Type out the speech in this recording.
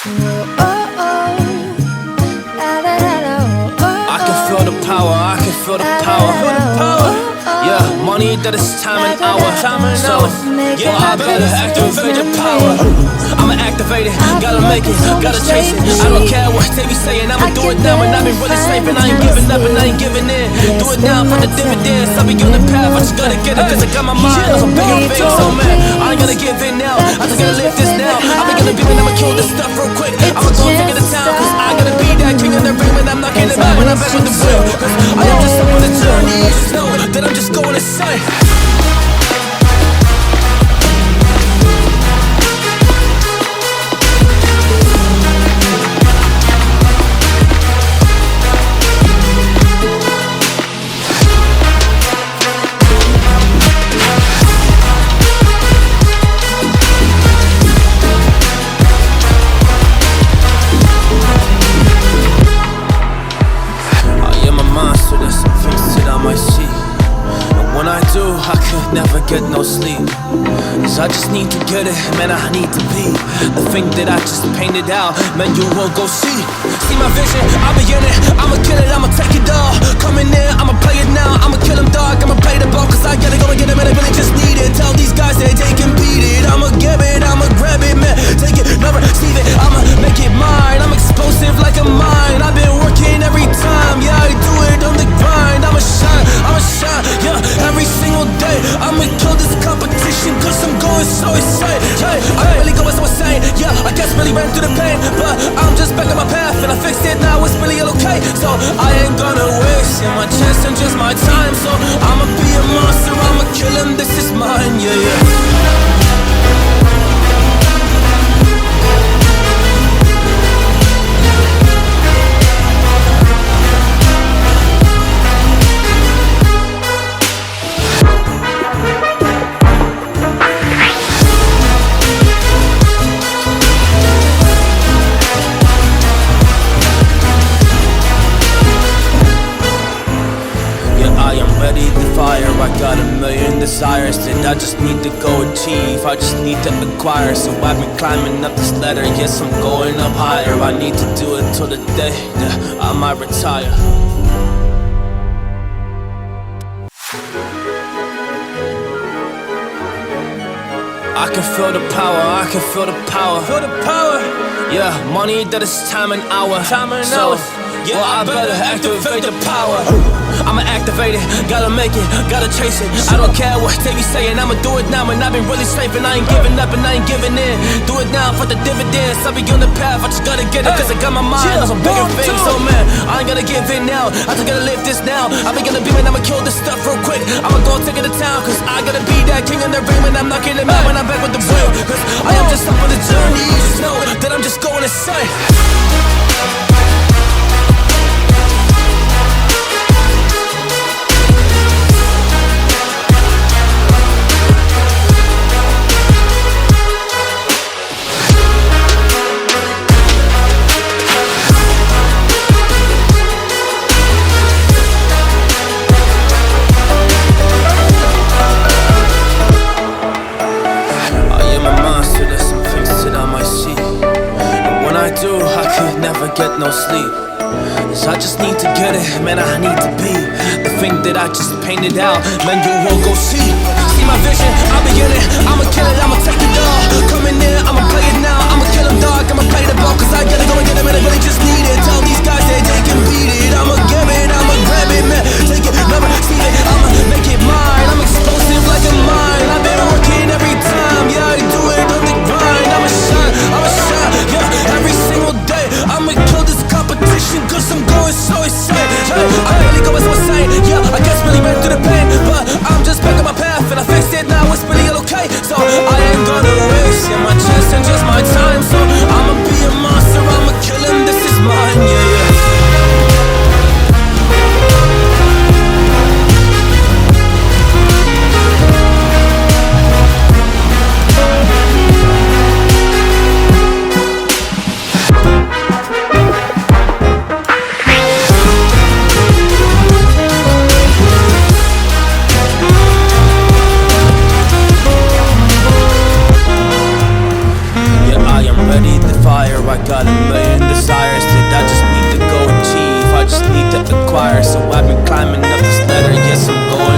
I can feel the power, I can feel the power. Yeah, money that is time and hour. So, yeah, I better activate the power. I'ma activate it, gotta make it, gotta chase it. I don't care what they be saying, I'ma do it now. And I've been really slaving, I ain't giving up and I ain't giving in. Do it now for the dividends, I'll be on the path, I just gotta get it. Cause I got my mind on some bigger things. So man, I ain't gonna give in now, I just gotta live this now. I'll be gonna be when I'ma kill this stuff real quick. I'ma go take it to town, cause I gotta be that king in the ring. When I'm not getting back, when I'm back with the wheel. Cause I am just up on the journey, you just know that I'm just going insane. I could never get no sleep, cause I just need to get it, man, I need to be the thing that I just painted out, man, you will go see my vision, I'll be in it, I'ma kill it, I'ma take it all, coming in, I'ma play it now, I'ma kill them dog, I'ma play the ball, cause I gotta go and get it, man, I really just need it, tell these guys that they can beat it, I'ma give it, I'ma grab it, man, take it, never receive it, I'ma make it mine, I'm explosive like a mine, I've been working every time, yeah, I do it on the grind, I'ma shine, yeah, every single day, I'ma kill this competition, cause I'm going so insane, hey, I'm really going so insane, yeah, I guess really ran through the pain, but I'm just back on my path, and I fixed it now, it's really okay, so I ain't gonna waste, my chance and just my time, so I'ma be a monster, I'ma kill him, this is mine, yeah. I got a million desires that I just need to go achieve, I just need to acquire. So I've been climbing up this ladder, yes I'm going up higher. I need to do it till the day that I might retire. I can feel the power, I can feel the power. Feel the power. Yeah, money that is time and hour. So, yeah, well, I better activate the power. I'ma activate it, gotta make it, gotta chase it. I don't care what they be saying, I'ma do it now. And I've been really slaving, I ain't giving up and I ain't giving in. Do it now for the dividends, I'll be on the path, I just gotta get it. Cause I got my mind on some bigger things. So man, I ain't gonna give in now, I just gotta live this now. I'll be gonna be when I'ma kill this stuff real quick. I'ma go take it to town, cause I gotta be that king in the ring. When I'm not getting back, when I'm back with the wheel. Cause I am just up on the journey, you just know that I'm just going insane. Get no sleep, cause I just need to get it, man, I need to be the thing that I just painted out, man, you will go see my vision, I'll be in it, I'ma kill it, I'ma take it all, coming in, I'ma play it now, I'ma kill them dog, I'ma play the ball, cause I gotta go and get it, man, I really just need it, tell these guys that they can beat it, I'ma give it, I'ma grab it, man, take it, never receive it, I'ma make it mine, I'm explosive like a mine, I've been working every time, yeah, I do it on the grind, I'ma shine, yeah, every single day, I'ma kill this competition, cause I'm going so insane, hey, I'm really going so insane, yeah, I guess really ran through the pain, but I'm just back on my path, and I fixed it now, it's really okay, so I ain't gonna waste, my chance and just my time, so I'ma be I got a million desires that I just need to go achieve. I just need to acquire, so I've been climbing up this ladder. Yes, I'm going